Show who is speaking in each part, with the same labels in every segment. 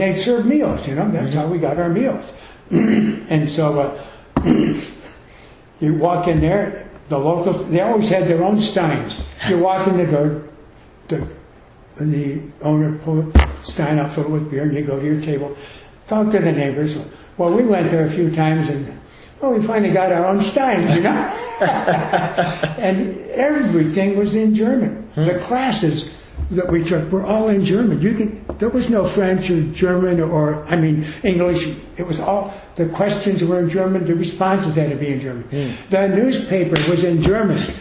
Speaker 1: they'd serve meals, that's how we got our meals. And so you walk in there, the locals, they always had their own steins. You walk in the door, the owner pull a stein out filled with beer, and you go to your table, talk to the neighbors. Well, we went there a few times, and we finally got our own steins, And everything was in German. The classes that we took were all in German. There was no French or German or English. It was all, the questions were in German, the responses had to be in German. The newspaper was in German.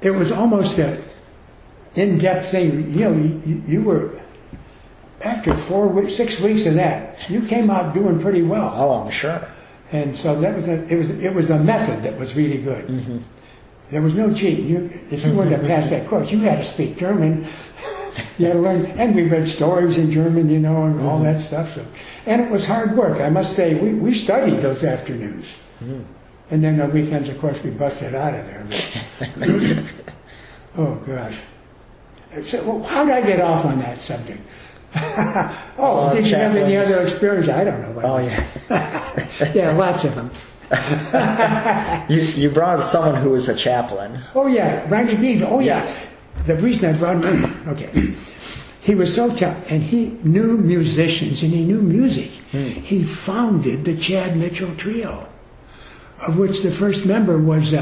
Speaker 1: It was almost an in-depth thing. You were, after 6 weeks of that, you came out doing pretty well.
Speaker 2: Oh, I'm sure.
Speaker 1: And so it was a method that was really good. There was no cheating. If you wanted to pass that course, you had to speak German. You had to learn, and we read stories in German, and all that stuff. So, and it was hard work. I must say, we studied those afternoons. And then the weekends, of course, we busted out of there. Oh, gosh. So, how did I get off on that subject? Did you have any other experience? I don't know.
Speaker 2: Oh, yeah.
Speaker 1: Yeah, lots of them.
Speaker 2: You brought up someone who was a chaplain.
Speaker 1: Oh, yeah, Randy Beaver. Oh, yeah. The reason I brought him in, okay, he was so tough, and he knew musicians, and he knew music. He founded the Chad Mitchell Trio, of which the first member was,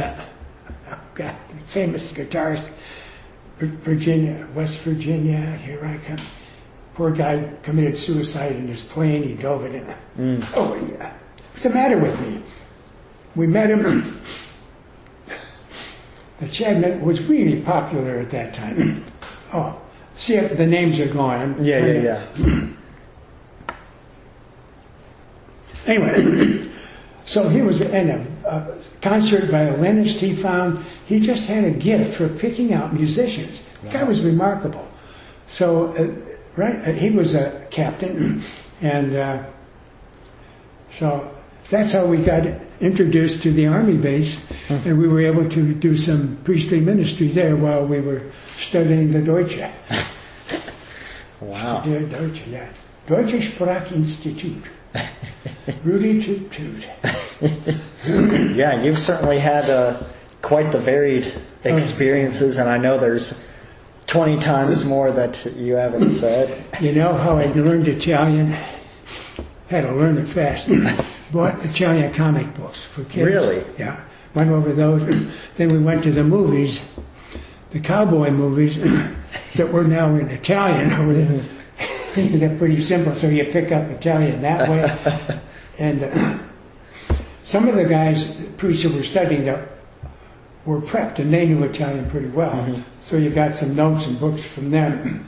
Speaker 1: famous guitarist, West Virginia, here I come. Poor guy committed suicide in his plane, he dove it in. Oh, yeah. What's the matter with me? We met him. The Chad was really popular at that time. See if the names are gone.
Speaker 2: Yeah.
Speaker 1: Anyway, so he was in a concert violinist he found. He just had a gift for picking out musicians. The guy was remarkable. So, he was a captain, and so that's how we got introduced to the Army base, and we were able to do some priestly ministry there while we were studying the Deutsche.
Speaker 2: Wow.
Speaker 1: Der Deutsche, yeah. Deutsche Sprachinstitut. Rudy Toot Toot.
Speaker 2: Yeah, you've certainly had quite the varied experiences, and I know there's 20 times more that you haven't said.
Speaker 1: You know how I learned Italian? Had to learn it fast. Bought Italian comic books for kids.
Speaker 2: Really?
Speaker 1: Yeah. Went over those. Then we went to the movies, the cowboy movies that were now in Italian. They're pretty simple, so you pick up Italian that way. And some of the guys, priests who were studying that, were prepped, and they knew Italian pretty well. So you got some notes and books from them.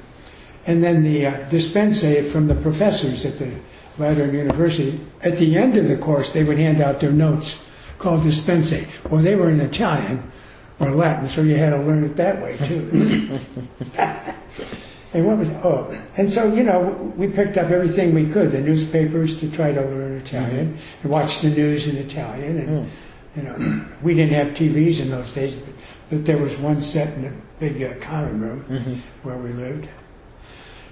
Speaker 1: And then the dispense from the professors at the Lateran University, at the end of the course, they would hand out their notes called dispense. Well, they were in Italian or Latin, so you had to learn it that way, too. And so, we picked up everything we could, the newspapers to try to learn Italian, and watch the news in Italian. And, we didn't have TVs in those days, but there was one set in the big common room where we lived.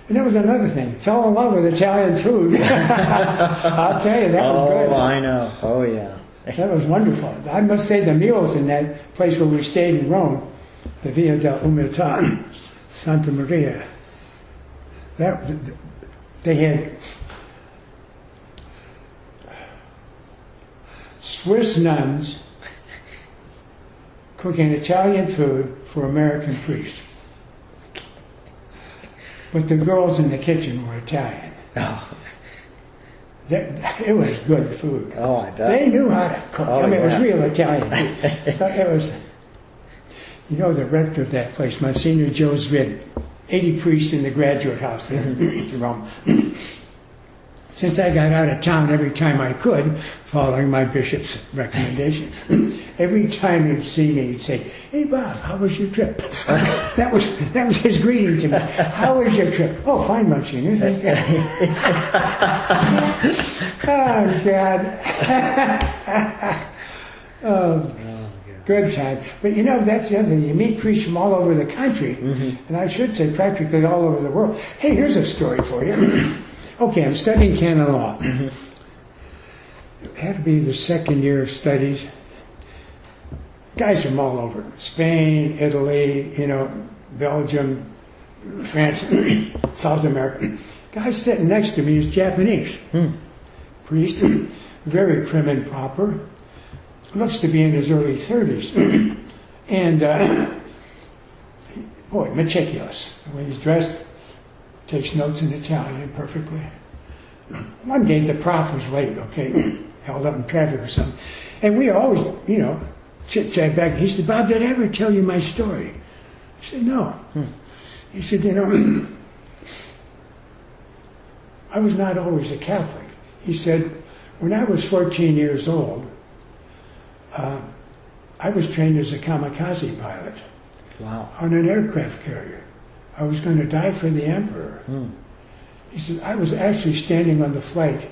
Speaker 1: And there was another thing. Fell in love with Italian food. I'll tell you, that was good.
Speaker 2: Oh, I know. Oh, yeah.
Speaker 1: That was wonderful. I must say the meals in that place where we stayed in Rome, the Via del Umiltà, Santa Maria, they had Swiss nuns cooking Italian food for American priests. But the girls in the kitchen were Italian.
Speaker 2: Oh.
Speaker 1: It was good food.
Speaker 2: Oh, I bet.
Speaker 1: They knew how to cook.
Speaker 2: Oh,
Speaker 1: it was real Italian food. So it was, the rector of that place, Monsignor Joe Zvid, 80 priests in the graduate house in Rome. Since I got out of town every time I could, following my bishop's recommendation, every time he'd see me, he'd say, "Hey, Bob, how was your trip?" That was his greeting to me. "How was your trip?" "Oh, fine, Monsignor. Thank you." Oh, God. Oh, good time. But that's the other thing. You meet priests from all over the country, and I should say practically all over the world. Hey, here's a story for you. Okay, I'm studying canon law. It had to be the second year of studies. Guys from all over. Spain, Italy, Belgium, France, South America. Guy sitting next to me is Japanese. Priest, very prim and proper. Looks to be in his early 30s. And, boy, meticulous. The way he's dressed, takes notes in Italian perfectly. One day the prof was late, okay, held up in traffic or something. And we always, chit-chat back. He said, Bob, did I ever tell you my story? I said, no. He said, I was not always a Catholic. He said, when I was 14 years old, I was trained as a kamikaze pilot.
Speaker 2: Wow.
Speaker 1: On an aircraft carrier. I was going to die for the emperor. He said, I was actually standing on the flight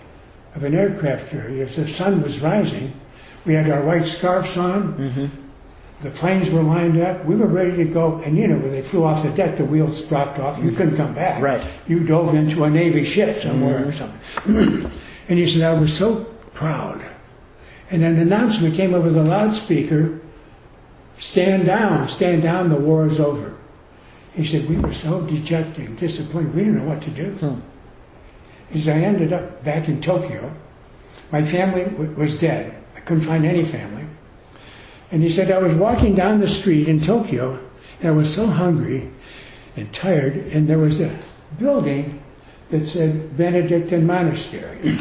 Speaker 1: of an aircraft carrier. As the sun was rising, we had our white scarves on. The planes were lined up. We were ready to go. And when they flew off the deck, the wheels dropped off. You couldn't come back.
Speaker 2: Right.
Speaker 1: You dove into a Navy ship somewhere or something. And he said, I was so proud. And an announcement came over the loudspeaker, stand down, the war is over. He said, we were so dejected and disappointed, we didn't know what to do. He said, I ended up back in Tokyo. My family was dead. I couldn't find any family. And he said, I was walking down the street in Tokyo, and I was so hungry and tired, and there was a building that said Benedictine Monastery.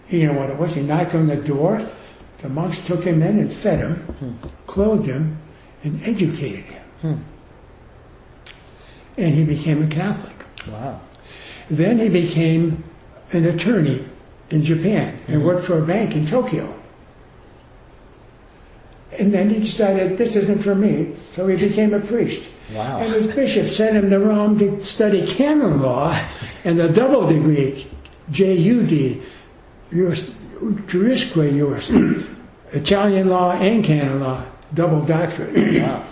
Speaker 1: He didn't know what it was. He knocked on the door. The monks took him in and fed him, clothed him, and educated him. And he became a Catholic.
Speaker 2: Wow. Then
Speaker 1: he became an attorney in Japan and worked for a bank in Tokyo. And then he decided, this isn't for me, so he became a priest.
Speaker 2: Wow.
Speaker 1: And his bishop sent him to Rome to study canon law and the double degree, J.U.D., Jurisque Juris, Italian law and canon law, double doctorate.
Speaker 2: Wow.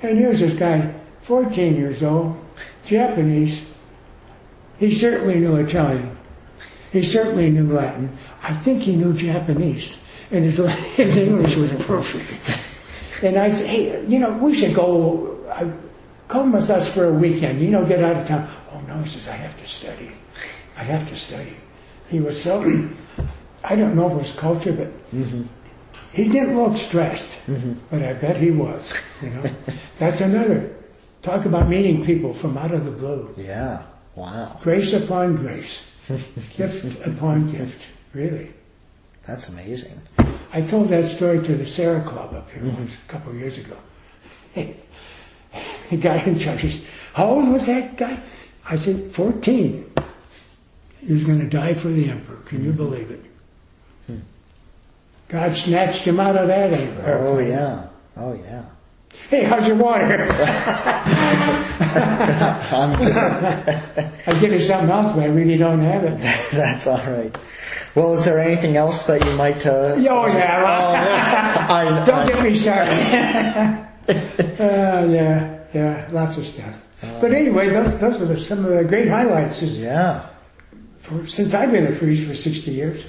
Speaker 1: And here's this guy, 14 years old, Japanese. He certainly knew Italian. He certainly knew Latin. I think he knew Japanese. And his English was perfect. And I'd say, hey, we should go, come with us for a weekend, get out of town. Oh no, he says, I have to study. I have to study. He was so, I don't know if it was culture, but he didn't look stressed. But I bet he was, That's another. Talk about meeting people from out of the blue.
Speaker 2: Yeah, wow.
Speaker 1: Grace upon grace. Gift upon gift, really.
Speaker 2: That's amazing.
Speaker 1: I told that story to the Sarah Club up here once, a couple of years ago. The guy in charge said, how old was that guy? I said, 14. He was going to die for the emperor. Can you believe it? God snatched him out of that airplane.
Speaker 2: Oh, yeah. Oh, yeah.
Speaker 1: Hey, how's your water?
Speaker 2: I'm good.
Speaker 1: I'll give you something else, but I really don't have it.
Speaker 2: That's all right. Well, is there anything else that you might...
Speaker 1: Oh, yeah. Don't get me started. Yeah, lots of stuff. But anyway, those are some of the great highlights. Since I've been a priest for 60 years.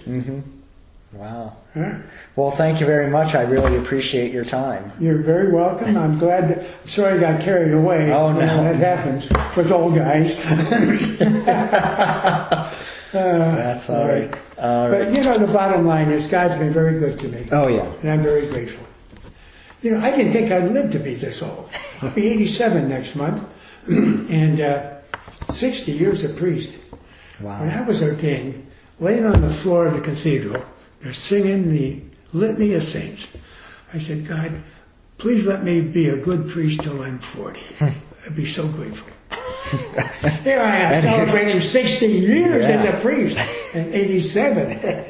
Speaker 2: Wow.
Speaker 1: Huh?
Speaker 2: Well, thank you very much. I really appreciate your time.
Speaker 1: You're very welcome. I'm glad. I'm sorry I got carried away.
Speaker 2: Oh, no.
Speaker 1: That happens with old guys.
Speaker 2: That's all right.
Speaker 1: But the bottom line is God's been very good to me.
Speaker 2: Oh, yeah.
Speaker 1: And I'm very grateful. I didn't think I'd live to be this old. I'll be 87 next month. And 60 years a priest.
Speaker 2: Wow.
Speaker 1: When I was ordained, laying on the floor of the cathedral, they're singing the Litany of Saints. I said, God, please let me be a good priest till I'm 40. I'd be so grateful. Here I am celebrating 60 years as a priest and 87. Wow.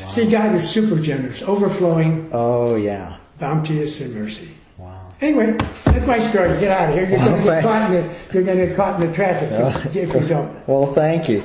Speaker 1: See, God is super generous, overflowing.
Speaker 2: Oh, yeah.
Speaker 1: Bounteous in mercy.
Speaker 2: Wow.
Speaker 1: Anyway, that's my story. Get out of here. You're going to get caught in the traffic if you don't.
Speaker 2: Well, thank you.